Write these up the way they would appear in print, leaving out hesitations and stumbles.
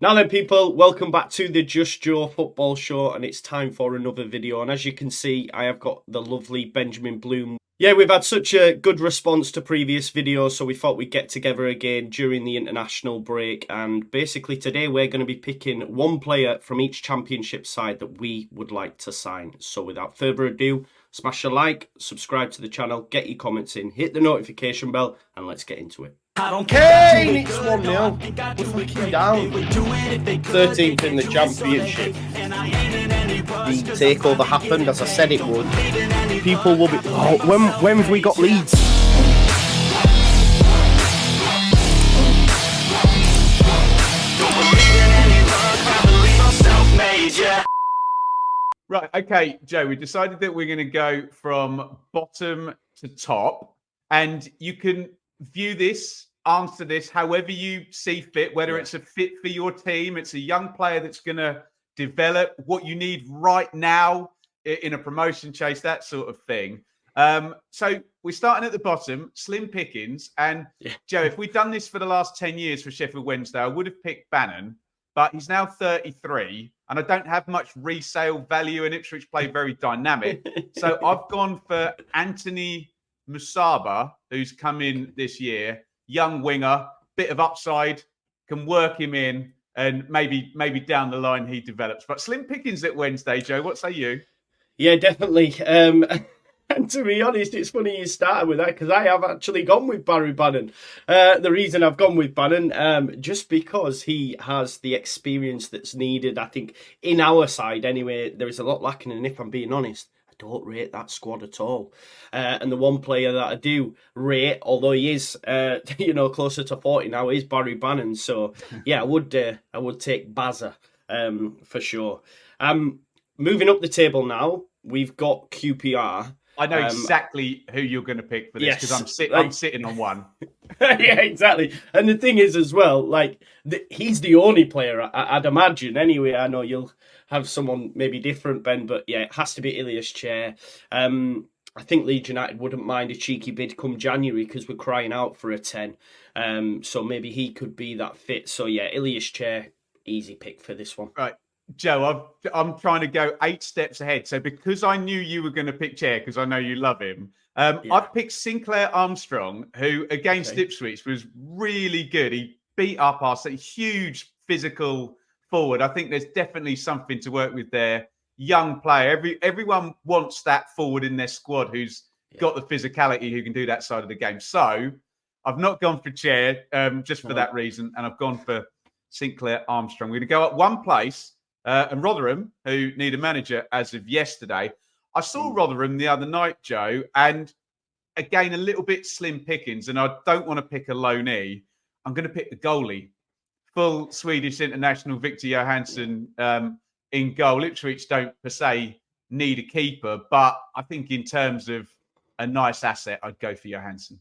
Now then, people, welcome back to the Just Joe Football Show, and it's time for another video. And as you can see, I have got the lovely Benjamin Bloom. Yeah, we've had such a good response to previous videos, so we thought we'd get together again during the international break. And basically today we're going to be picking one player from each championship side that we would like to sign. So without further ado, smash a like, subscribe to the channel, get your comments in, hit the notification bell, and let's get into it. Kane, it's 1-0. We're fucking down. 13th in the championship. The takeover happened as I said it would. People will be. Oh, when have we got Leeds? Right, okay, Joe, we decided that we're going to go from bottom to top, and you can view this, answer this however you see fit, whether it's a fit for your team, it's a young player that's going to develop what you need right now in a promotion chase, that sort of thing. So we're starting at the bottom, slim pickings. And Joe, if we'd done this for the last 10 years for Sheffield Wednesday, I would have picked Bannon, but he's now 33 and I don't have much resale value, and Ipswich play very dynamic. So I've gone for Anthony Musaba, who's come in this year, young winger, bit of upside, can work him in, and maybe down the line he develops. But slim pickings at Wednesday, Joe. What say you? Yeah, definitely. And to be honest, it's funny you started with that because I have actually gone with Barry Bannon. The reason I've gone with Bannon, just because he has the experience that's needed. I think in our side anyway, there is a lot lacking. And if I'm being honest, I don't rate that squad at all. And the one player that I do rate, although he is, closer to 40 now, is Barry Bannon. So yeah, I would take Bazza for sure. Moving up the table now, we've got QPR. I know exactly who you're going to pick for this because I'm sitting on one. Yeah, exactly. And the thing is as well, he's the only player I'd imagine. Anyway, I know you'll have someone maybe different, Ben, but yeah, it has to be Ilias Chair. I think Leeds United wouldn't mind a cheeky bid come January because we're crying out for a 10. So maybe he could be that fit. So yeah, Ilias Chair, easy pick for this one. Right. Joe, I'm trying to go 8 steps ahead. So because I knew you were going to pick Chair, because I know you love him, I've picked Sinclair Armstrong, who against Ipswich was really good. He beat up our huge physical forward. I think there's definitely something to work with there. Young player. Everyone wants that forward in their squad who's got the physicality, who can do that side of the game. So I've not gone for Chair just for that reason, and I've gone for Sinclair Armstrong. We're going to go up one place. And Rotherham, who need a manager as of yesterday. I saw Rotherham the other night, Joe, and again, a little bit slim pickings, and I don't want to pick a loanee. I'm going to pick the goalie. Full Swedish international Victor Johansson in goal. Ipswich don't, per se, need a keeper, but I think in terms of a nice asset, I'd go for Johansson.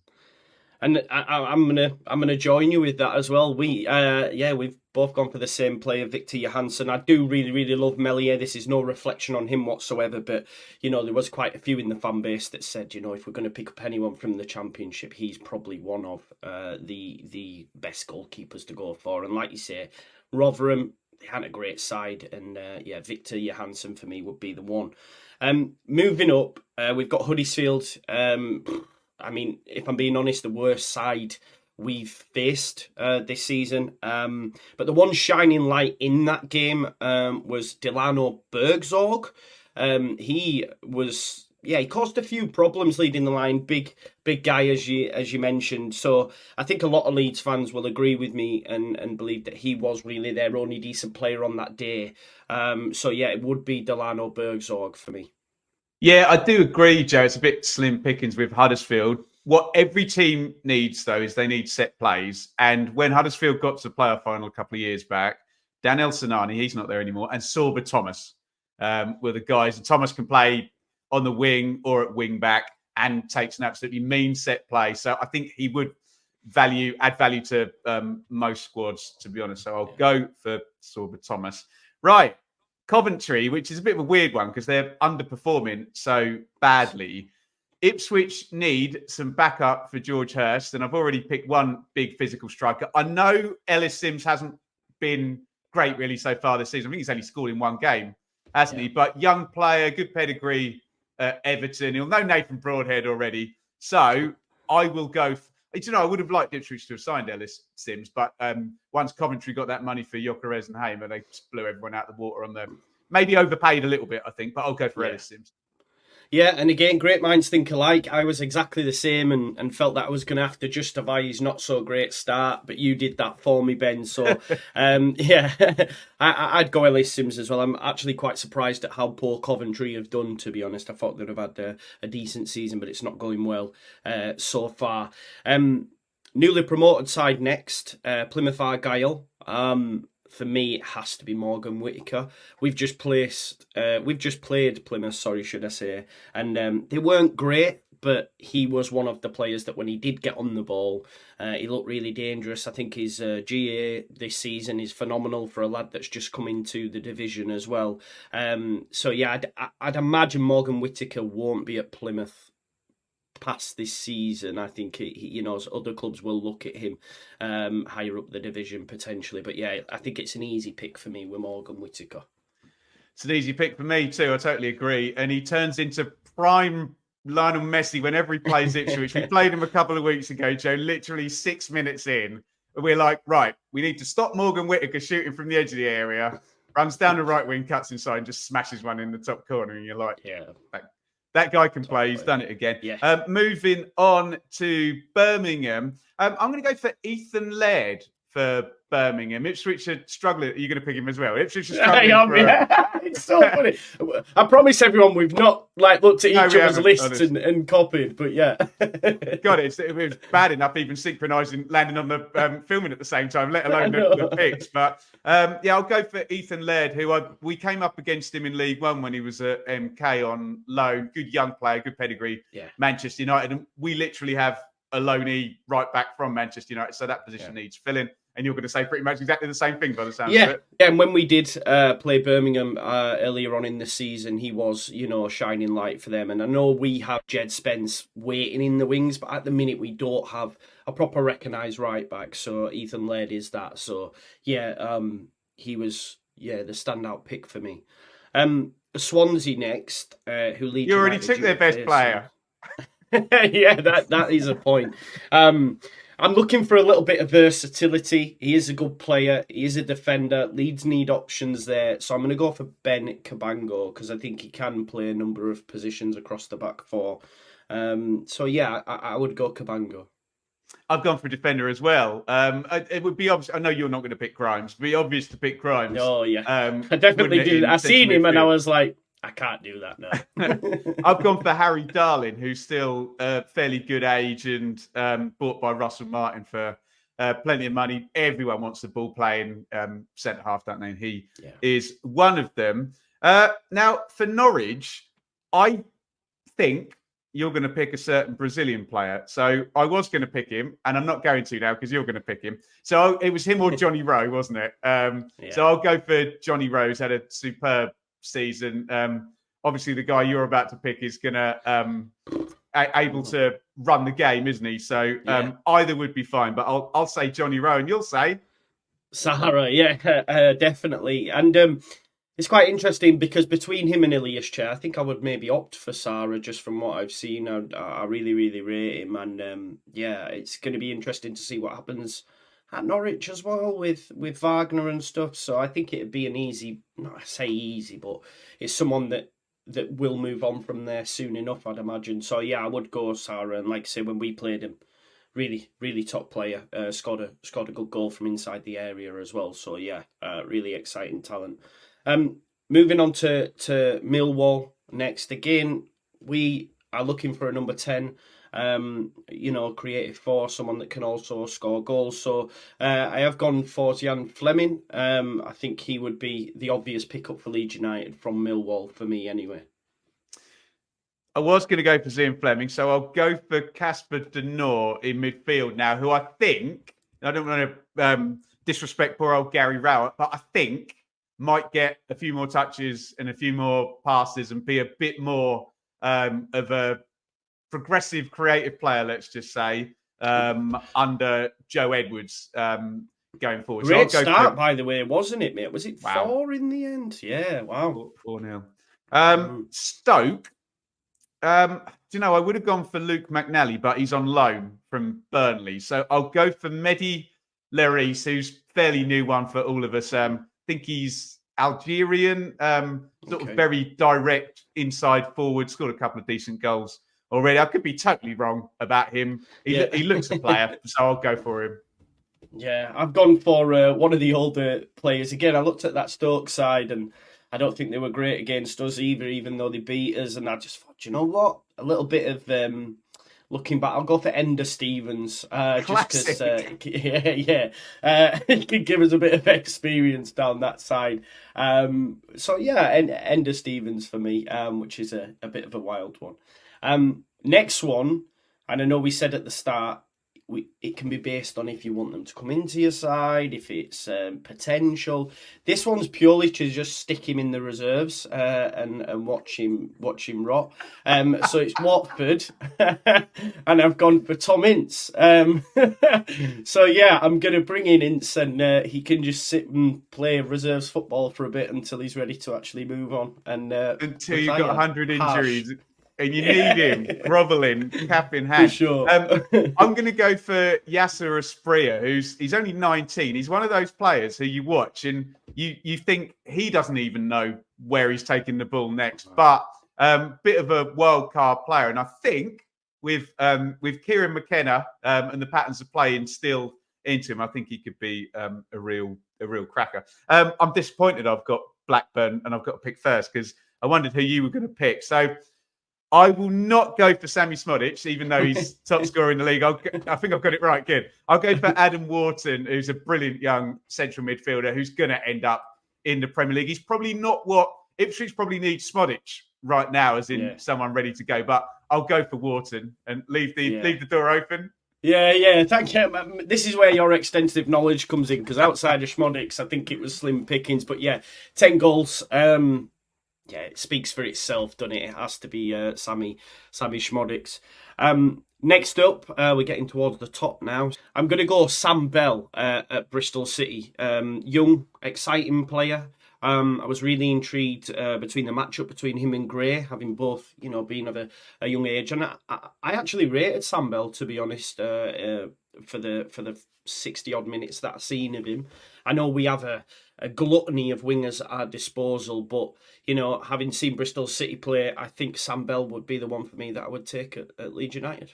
And I'm gonna join you with that as well. We've both gone for the same player, Victor Johansson. I do really love Meslier. This is no reflection on him whatsoever, but there was quite a few in the fan base that said, if we're going to pick up anyone from the Championship, he's probably one of the best goalkeepers to go for. And like you say, Rotherham, they had a great side, and Victor Johansson for me would be the one. Moving up, we've got Huddersfield. I mean, if I'm being honest, the worst side we've faced this season. But the one shining light in that game was Delano Bergzorg. He caused a few problems leading the line. Big guy, as you mentioned. So I think a lot of Leeds fans will agree with me and believe that he was really their only decent player on that day. It would be Delano Bergzorg for me. Yeah, I do agree, Joe. It's a bit slim pickings with Huddersfield. What every team needs, though, is they need set plays. And when Huddersfield got to the playoff final a couple of years back, Daniel Sinani, he's not there anymore, and Sorba Thomas were the guys. And Thomas can play on the wing or at wing back and takes an absolutely mean set play. So I think he would add value to most squads, to be honest. So I'll go for Sorba Thomas. Right. Coventry, which is a bit of a weird one because they're underperforming so badly. Ipswich need some backup for George Hurst, and I've already picked one big physical striker. I know Ellis Sims hasn't been great really so far this season. I think he's only scored in one game, hasn't he? Yeah. But young player, good pedigree at Everton. He'll know Nathan Broadhead already. So I will go. I would have liked Ipswich to have signed Ellis Sims, but once Coventry got that money for Gyökeres and Hamer, they just blew everyone out of the water on them. Maybe overpaid a little bit, I think, but I'll go for Ellis Sims. Yeah, and again, great minds think alike. I was exactly the same and felt that I was going to have to justify his not so great start, but you did that for me, Ben. So, I'd go Ellis Sims as well. I'm actually quite surprised at how poor Coventry have done, to be honest. I thought they'd have had a decent season, but it's not going well so far. Newly promoted side next, Plymouth Argyle. For me, it has to be Morgan Whittaker. We've just played Plymouth, should I say, and they weren't great, but he was one of the players that when he did get on the ball, he looked really dangerous. I think his GA this season is phenomenal for a lad that's just come into the division as well. I'd imagine Morgan Whittaker won't be at Plymouth past this season. I think other clubs will look at him higher up the division potentially, but yeah, I think it's an easy pick for me with Morgan Whittaker. It's an easy pick for me too. I totally agree, and he turns into prime Lionel Messi whenever he plays Ipswich. We played him a couple of weeks ago, Joe. Literally 6 minutes in, we're like, right, we need to stop Morgan Whittaker shooting from the edge of the area. Runs down the right wing, cuts inside, and just smashes one in the top corner, and you're like, yeah. That guy can play. He's done it again. Yeah. Moving on to Birmingham. I'm going to go for Ethan Laird for Birmingham. Ipswich are struggling. Are you going to pick him as well? Ipswich are struggling. It's so funny. I promise everyone we've not looked at each other's lists and copied, but yeah. God, it was bad enough even synchronising, landing on the filming at the same time, let alone the picks. But I'll go for Ethan Laird, who we came up against him in League One when he was at MK on loan. Good young player, good pedigree. Yeah. Manchester United, and we literally have a loanee right back from Manchester United, so that position needs filling. And you're going to say pretty much exactly the same thing by the sound of it. Yeah, and when we did play Birmingham earlier on in the season, he was, a shining light for them. And I know we have Jed Spence waiting in the wings, but at the minute we don't have a proper recognised right back. So Ethan Laird is that. So yeah, he was the standout pick for me. Swansea next, who Leeds. You already took their best player. Yeah, that is a point. I'm looking for a little bit of versatility. He is a good player. He is a defender. Leeds need options there. So I'm going to go for Ben Cabango because I think he can play a number of positions across the back four. I would go Cabango. I've gone for defender as well. It would be obvious. I know you're not going to pick Grimes. It'd be obvious to pick Grimes. Oh, yeah. I definitely do. I seen him and I was like, I can't do that now. I've gone for Harry Darling, who's still fairly good age and bought by Russell Martin for plenty of money. Everyone wants the ball playing centre half, don't they? And he is one of them. Now, for Norwich, I think you're going to pick a certain Brazilian player. So I was going to pick him, and I'm not going to now because you're going to pick him. So it was him or Johnny Rowe, wasn't it? So I'll go for Johnny Rowe, who's had a superb season. Obviously the guy you're about to pick is gonna able to run the game, isn't he? So either would be fine, but I'll say Johnny Rowe and you'll say Sahara. Definitely. And it's quite interesting because between him and Ilyas, I think I would maybe opt for Sahara just from what I've seen. I really, really rate him, and it's going to be interesting to see what happens at Norwich as well with Wagner and stuff. So I think it'd be an easy, not I say easy, but it's someone that will move on from there soon enough, I'd imagine. So yeah, I would go Sarah. And like I say, when we played him, really, really top player. Scored a good goal from inside the area as well. So yeah, really exciting talent. Moving on to Millwall next. Again, we are looking for a number 10. Creative force, someone that can also score goals. So I have gone for Jan Fleming. I think he would be the obvious pickup for Leeds United from Millwall for me anyway. I was going to go for Zian Fleming, so I'll go for Casper De Noor in midfield now, who I think, I don't want to disrespect poor old Gary Rowett, but I think might get a few more touches and a few more passes and be a bit more of a progressive, creative player, let's just say, under Joe Edwards. going forward. Great start, by the way, wasn't it, mate? Was it 4 in the end? Yeah, wow. 4-0. Stoke. Do you know, I would have gone for Luke McNally, but he's on loan from Burnley. So I'll go for Mehdi Leris, who's fairly new one for all of us. I think he's Algerian, sort of very direct inside forward, scored a couple of decent goals already. I could be totally wrong about him. He looks a player, so I'll go for him. Yeah, I've gone for one of the older players. Again, I looked at that Stoke side and I don't think they were great against us either, even though they beat us. And I just thought, you know what? A little bit of looking back, I'll go for Ender Stevens. Just because, he can give us a bit of experience down that side. Ender Stevens for me, which is a bit of a wild one. Next one, and I know we said at the start, it can be based on if you want them to come into your side, if it's potential. This one's purely to just stick him in the reserves and watch him rot. So it's Watford, and I've gone for Tom Ince. I'm going to bring in Ince, and he can just sit and play reserves football for a bit until he's ready to actually move on. And until you've got 100 injuries. And you need him groveling, cap in hand. For sure. I'm going to go for Yasser Asprilla, he's only 19. He's one of those players who you watch and you think he doesn't even know where he's taking the ball next. But bit of a wild card player. And I think with Kieran McKenna and the patterns of play instilled into him, I think he could be a real cracker. I'm disappointed I've got Blackburn and I've got to pick first because I wondered who you were going to pick. So I will not go for Sammy Smodic, even though he's top scorer in the league. I think I've got it right. Good. I'll go for Adam Wharton, who's a brilliant young central midfielder who's going to end up in the Premier League. He's probably not what Ipswich probably needs Smodic right now, as in someone ready to go. But I'll go for Wharton and leave the door open. Yeah, thank you. This is where your extensive knowledge comes in, because outside of Schmodics, I think it was slim pickings. But 10 goals. It speaks for itself, doesn't it? It has to be Sammy Schmodics. Next up, we're getting towards the top now. I'm going to go Sam Bell at Bristol City. Young, exciting player. I was really intrigued between the matchup between him and Gray, having both, been of a young age. And I actually rated Sam Bell, to be honest, for the 60 odd minutes that I've seen of him. I know we have a gluttony of wingers at our disposal, but having seen Bristol City play, I think Sam Bell would be the one for me that I would take at Leeds United.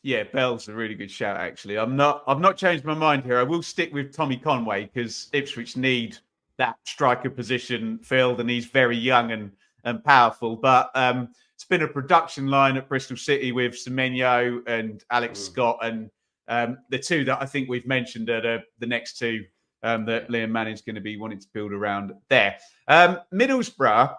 Yeah, Bell's a really good shout. Actually, I've not changed my mind here. I will stick with Tommy Conway because Ipswich need that striker position filled, and he's very young and powerful. But it's been a production line at Bristol City with Semenyo and Alex Scott, and the two that I think we've mentioned are the next two that Liam Manning's going to be wanting to build around there. Middlesbrough,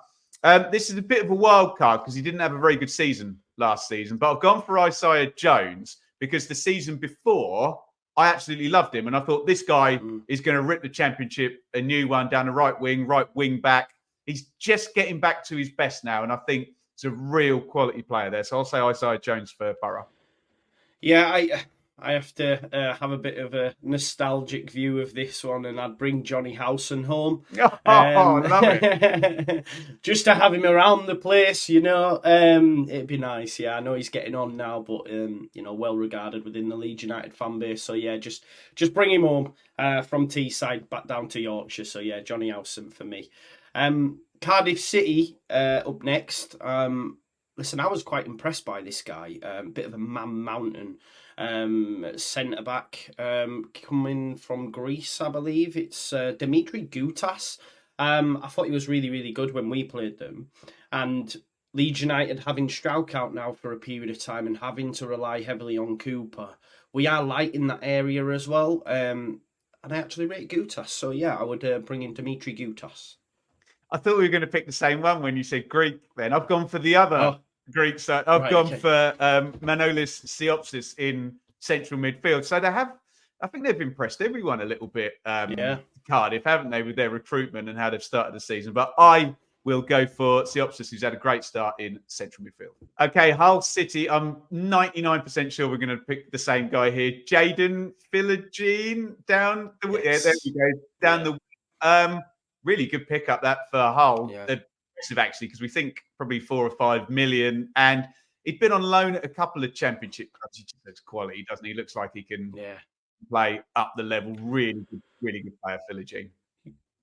this is a bit of a wild card because he didn't have a very good season last season, but I've gone for Isaiah Jones because the season before, I absolutely loved him. And I thought this guy is going to rip the Championship a new one down the right wing back. He's just getting back to his best now. And I think it's a real quality player there. So I'll say Isaiah Jones for Borough. Yeah, I have to have a bit of a nostalgic view of this one, and I'd bring Johnny Howson home. Love it. Just to have him around the place, it'd be nice. Yeah, I know he's getting on now, but well regarded within the Leeds United fan base. So just bring him home from Teesside back down to Yorkshire. So Johnny Howson for me. Cardiff City up next. Listen, I was quite impressed by this guy. Bit of a man-mountain. Centre back coming from Greece, I believe. It's Dimitri Gutas. I thought he was really, really good when we played them. And Leeds United having Strauch out now for a period of time and having to rely heavily on Cooper, we are light in that area as well. And I actually rate Gutas. So I would bring in Dimitri Gutas. I thought we were going to pick the same one when you said Greek then. I've gone for the other Greek side. I've gone for Manolis Siopsis in central midfield. So I think they've impressed everyone a little bit. Cardiff, haven't they, with their recruitment and how they've started the season. But I we'll go for Siopsis, who's had a great start in central midfield. Okay, Hull City. I'm 99% sure we're going to pick the same guy here. Jaden Philogene down the Yes. there we go. Down the really good pickup that for Hull. Yeah. Aggressive actually, because we think probably 4 or 5 million. And he'd been on loan at a couple of championship clubs. He just looks quality, doesn't he? Looks like he can play up the level. Really good player, Philogene.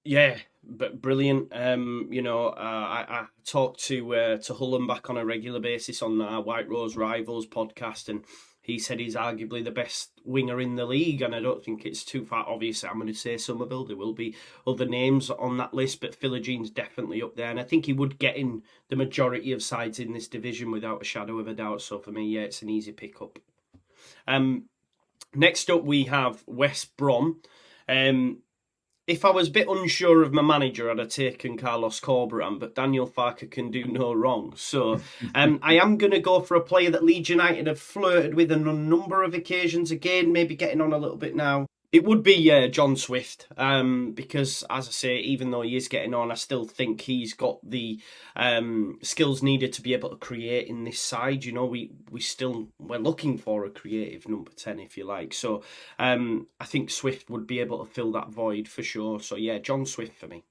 Yeah, but brilliant. I talk to Hullen back on a regular basis on our White Rose Rivals podcast, and he said he's arguably the best winger in the league, and I don't think it's too far. Obviously, I'm going to say Somerville. There will be other names on that list, but Philogene's definitely up there, and I think he would get in the majority of sides in this division without a shadow of a doubt. So for me, it's an easy pickup. Next up, we have West Brom. If I was a bit unsure of my manager, I'd have taken Carlos Corberán, but Daniel Farke can do no wrong. So I am going to go for a player that Leeds United have flirted with on a number of occasions. Again, maybe getting on a little bit now. It would be John Swift, because, as I say, even though he is getting on, I still think he's got the skills needed to be able to create in this side. You know, we're looking for a creative number 10, if you like. So I think Swift would be able to fill that void for sure. So yeah, John Swift for me.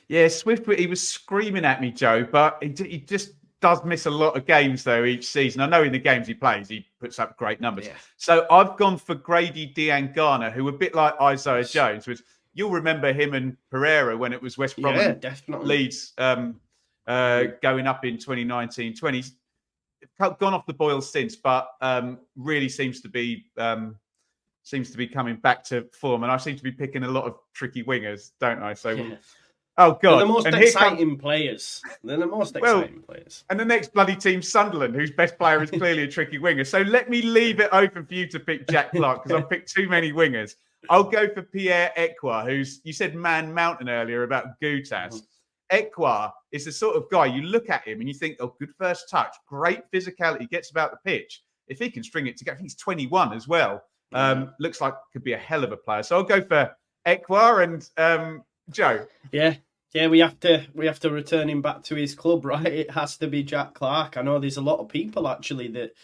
Yeah, Swift, he was screaming at me, Joe, but he just does miss a lot of games, though, each season. I know in the games he plays, he puts up great numbers. Yeah. So I've gone for Grady Diangana, who a bit like Isaiah Jones, which you'll remember him and Pereira when it was West Brom and Leeds going up in 2019-20. Gone off the boil since, but really seems to be coming back to form. And I seem to be picking a lot of tricky wingers, don't I? So. Yeah. Oh, God. They're the most exciting players. They're the most exciting players. And the next bloody team, Sunderland, whose best player is clearly a tricky winger. So let me leave it open for you to pick Jack Clark, because I've picked too many wingers. I'll go for Pierre Ekwa, who's, you said Man Mountain earlier about Gutas. Ekwa is the sort of guy, you look at him and you think, oh, good first touch, great physicality, gets about the pitch. If he can string it together, I think he's 21 as well. Looks like could be a hell of a player. So I'll go for Ekwa and Joe. Yeah, we have to return him back to his club, right? It has to be Jack Clark. I know there's a lot of people actually that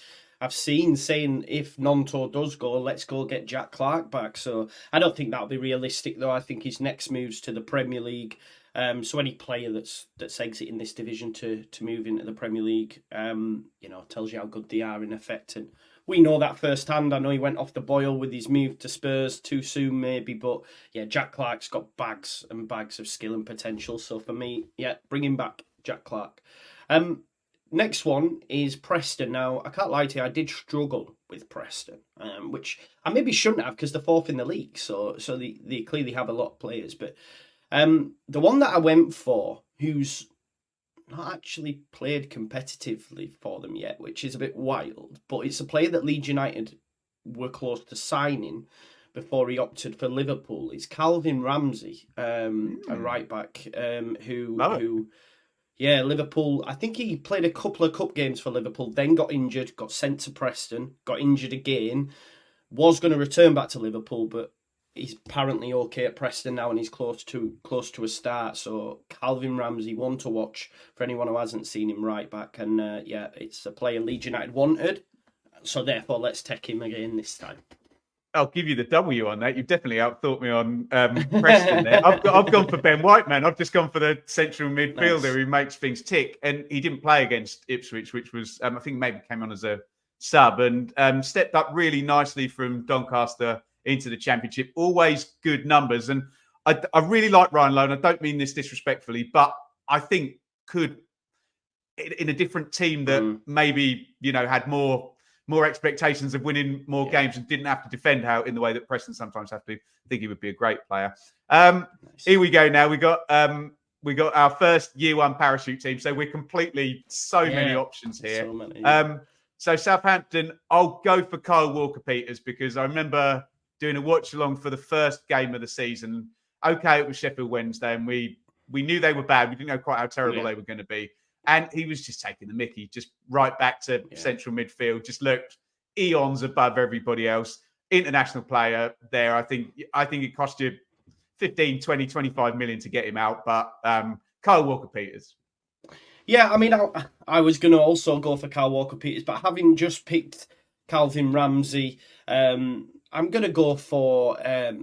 I've seen saying if Nonto does go, let's go get Jack Clark back. So I don't think that'll be realistic, though. I think his next move's to the Premier League. So any player that's exiting this division to move into the Premier League, tells you how good they are in effect. And we know that firsthand. I know he went off the boil with his move to Spurs too soon, maybe. But yeah, Jack Clark's got bags and bags of skill and potential. So for me, yeah, bring him back, Jack Clark. Next one is Preston. Now, I can't lie to you, I did struggle with Preston, which I maybe shouldn't have because they're fourth in the league. So they clearly have a lot of players. But the one that I went for, who's not actually played competitively for them yet, which is a bit wild, but it's a player that Leeds United were close to signing before he opted for Liverpool. It's Calvin Ramsey, a right back, Liverpool. I think he played a couple of cup games for Liverpool, then got injured, got sent to Preston, got injured again, was going to return back to Liverpool, but he's apparently okay at Preston now, and he's close to a start. So Calvin Ramsey, one to watch for anyone who hasn't seen him right back. And it's a player Leeds United wanted, so therefore let's take him again this time. I'll give you the W on that. You've definitely outthought me on Preston there. I've gone for Ben White, man. I've just gone for the central midfielder who makes things tick. And he didn't play against Ipswich, which was, I think maybe came on as a sub, and stepped up really nicely from Doncaster into the Championship. Always good numbers. And I really like Ryan Lowe. I don't mean this disrespectfully, but I think could, in a different team that maybe, had more expectations of winning more games and didn't have to defend in the way that Preston sometimes have to, I think he would be a great player. Here we go now. We got our first year one parachute team. So we're completely many options here. So many, so Southampton, I'll go for Kyle Walker-Peters because I remember doing a watch along for the first game of the season. Okay, it was Sheffield Wednesday, and we knew they were bad. We didn't know quite how terrible they were going to be. And he was just taking the mickey, just right back to central midfield, just looked eons above everybody else. International player there. I think it cost you 15, 20, 25 million to get him out, but Kyle Walker-Peters. Yeah, I mean, I was going to also go for Kyle Walker-Peters, but having just picked Calvin Ramsey, I'm going to go for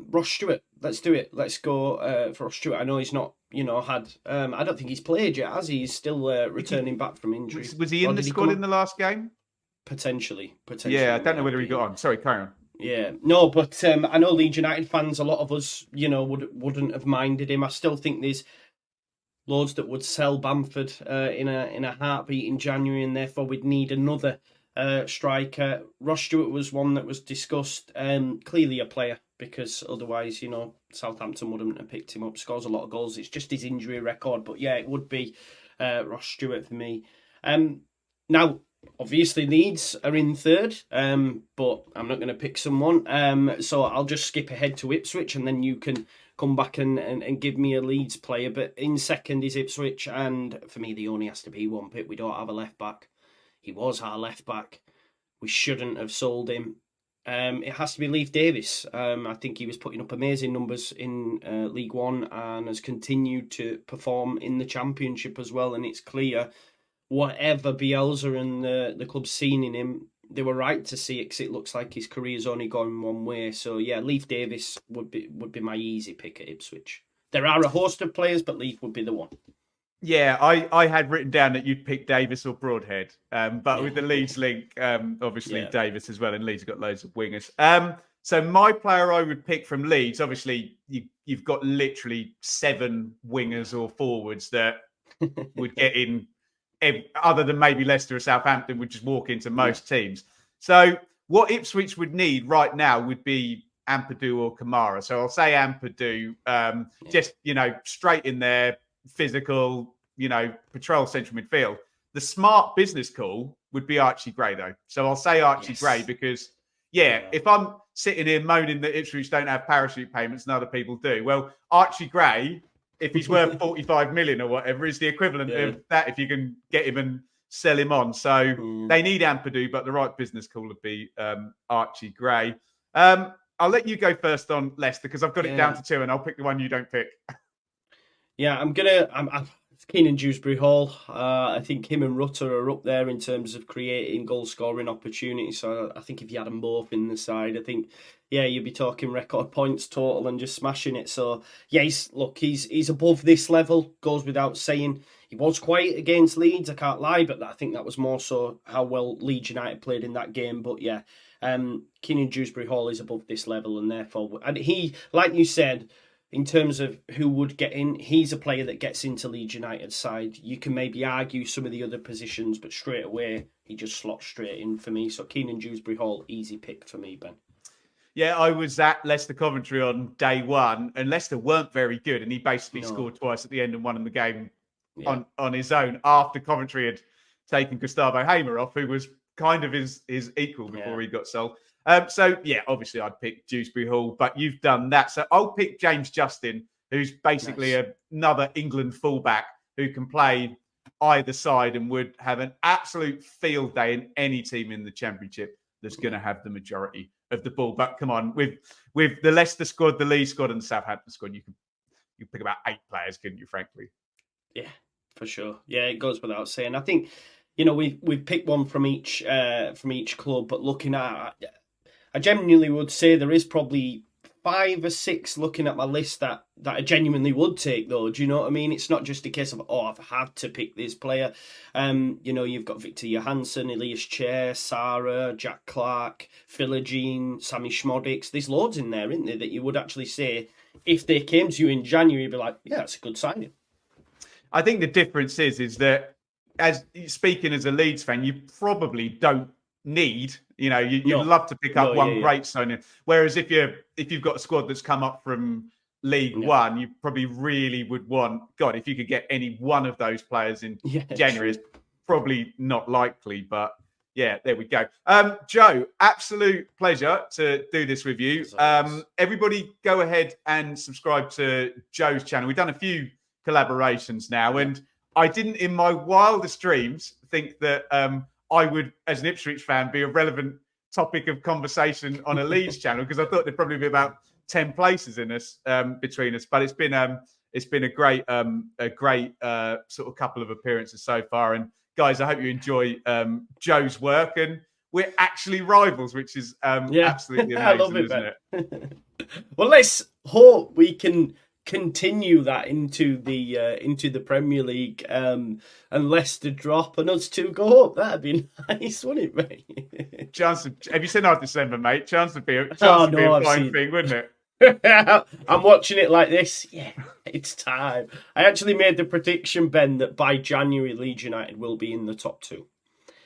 Ross Stewart. Let's do it. Let's go for Ross Stewart. I know he's not, had. I don't think he's played yet, has he? He's still returning back from injury. Was he in the squad in the last game? Potentially. Yeah, I don't know whether he got on. Sorry, carry on. Yeah, no, but I know Leeds United fans, a lot of us, wouldn't have minded him. I still think there's loads that would sell Bamford in a heartbeat in January, and therefore we'd need another striker. Ross Stewart was one that was discussed. Clearly a player, because otherwise, Southampton wouldn't have picked him up. Scores a lot of goals. It's just his injury record. But yeah, it would be Ross Stewart for me. Now, obviously, Leeds are in third, but I'm not going to pick someone. So I'll just skip ahead to Ipswich, and then you can come back and give me a Leeds player. But in second is Ipswich, and for me, there only has to be one pick. We don't have a left back. He was our left back. We shouldn't have sold him. It has to be Leif Davis. I think he was putting up amazing numbers in League One and has continued to perform in the Championship as well. And it's clear, whatever Bielsa and the club's seen in him, they were right to see it, because it looks like his career's only gone one way. So yeah, Leif Davis would be my easy pick at Ipswich. There are a host of players, but Leif would be the one. Yeah, I had written down that you'd pick Davis or Broadhead, but with the Leeds link, obviously Davis as well, and Leeds have got loads of wingers. So my player I would pick from Leeds, obviously you've got literally 7 wingers or forwards that would get in, other than maybe Leicester or Southampton, would just walk into most teams. So what Ipswich would need right now would be Ampadu or Kamara. So I'll say Ampadu, just, straight in there, physical, patrol central midfield. The smart business call would be Archie Gray, though. So I'll say Archie Gray because, if I'm sitting here moaning that Ipswich don't have parachute payments and other people do, well, Archie Gray, if he's worth 45 million or whatever, is the equivalent of that if you can get him and sell him on. So they need Ampadu, but the right business call would be Archie Gray. I'll let you go first on Leicester because I've got it down to 2 and I'll pick the one you don't pick. Yeah, I'm Keenan Dewsbury Hall. I think him and Rutter are up there in terms of creating goal scoring opportunities. So I think if you had them both in the side, I think you'd be talking record points total and just smashing it. So he's above this level, goes without saying. He was quiet against Leeds, I can't lie, but I think that was more so how well Leeds United played in that game. But Keenan Dewsbury Hall is above this level, and therefore, and he, like you said, in terms of who would get in, he's a player that gets into Leeds United's side. You can maybe argue some of the other positions, but straight away, he just slots straight in for me. So Keenan Dewsbury Hall, easy pick for me, Ben. Yeah, I was at Leicester Coventry on day 1, and Leicester weren't very good, and he basically scored twice at the end and won in the game on his own after Coventry had taken Gustavo Hamer off, who was kind of his equal before he got sold. Obviously I'd pick Dewsbury Hall, but you've done that. So I'll pick James Justin, who's basically another England fullback who can play either side and would have an absolute field day in any team in the Championship that's going to have the majority of the ball. But come on, with the Leicester squad, the Leeds squad, and the Southampton squad, you pick about 8 players, couldn't you, frankly? Yeah, for sure. Yeah, it goes without saying. I think, we've picked one from each club, but looking at, I genuinely would say there is probably 5 or 6 looking at my list that I genuinely would take, though. Do you know what I mean? It's not just a case of, I've had to pick this player. You've got Victor Johansson, Elias Chair, Sarah, Jack Clark, Philogene, Sammy Schmodix. There's loads in there, isn't there, that you would actually say, if they came to you in January, you'd be like, yeah, that's a good signing. I think the difference is that, as speaking as a Leeds fan, you probably don't need, you'd love to pick up one great signing. Whereas if you've got a squad that's come up from League One, you probably really would want, God, if you could get any one of those players in January, it's probably not likely, but yeah, there we go. Joe, absolute pleasure to do this with you. Everybody go ahead and subscribe to Joe's channel. We've done a few collaborations now, and I didn't in my wildest dreams think that I would, as an Ipswich fan, be a relevant topic of conversation on a Leeds channel, because I thought there'd probably be about 10 places in us between us. But it's been it's been a great sort of couple of appearances so far. And guys, I hope you enjoy Joe's work. And we're actually rivals, which is absolutely amazing, I love it, isn't it? Well, let's hope we can continue that into the Premier League, and Leicester drop and us two go up. That'd be nice, wouldn't it, mate? Have you seen our December, mate? Chance to be a fine thing, wouldn't it? I'm watching it like this. Yeah, it's time. I actually made the prediction, Ben, that by January Leeds United will be in the top 2.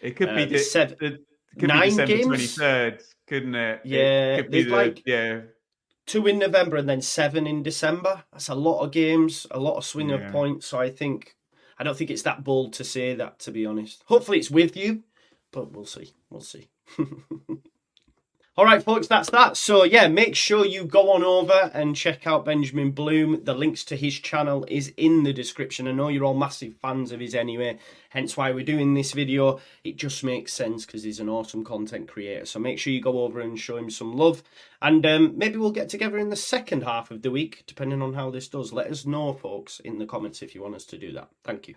It could be December 23rd, couldn't it? Yeah, it could be 2 in November and then 7 in December. That's a lot of games, a lot of swing of points. So I don't think it's that bold to say that, to be honest. Hopefully it's with you, but we'll see. We'll see. All right, folks, that's that. So, yeah, make sure you go on over and check out Benjamin Bloom. The links to his channel is in the description. I know you're all massive fans of his anyway, hence why we're doing this video. It just makes sense because he's an awesome content creator. So make sure you go over and show him some love. And maybe we'll get together in the second half of the week, depending on how this does. Let us know, folks, in the comments if you want us to do that. Thank you.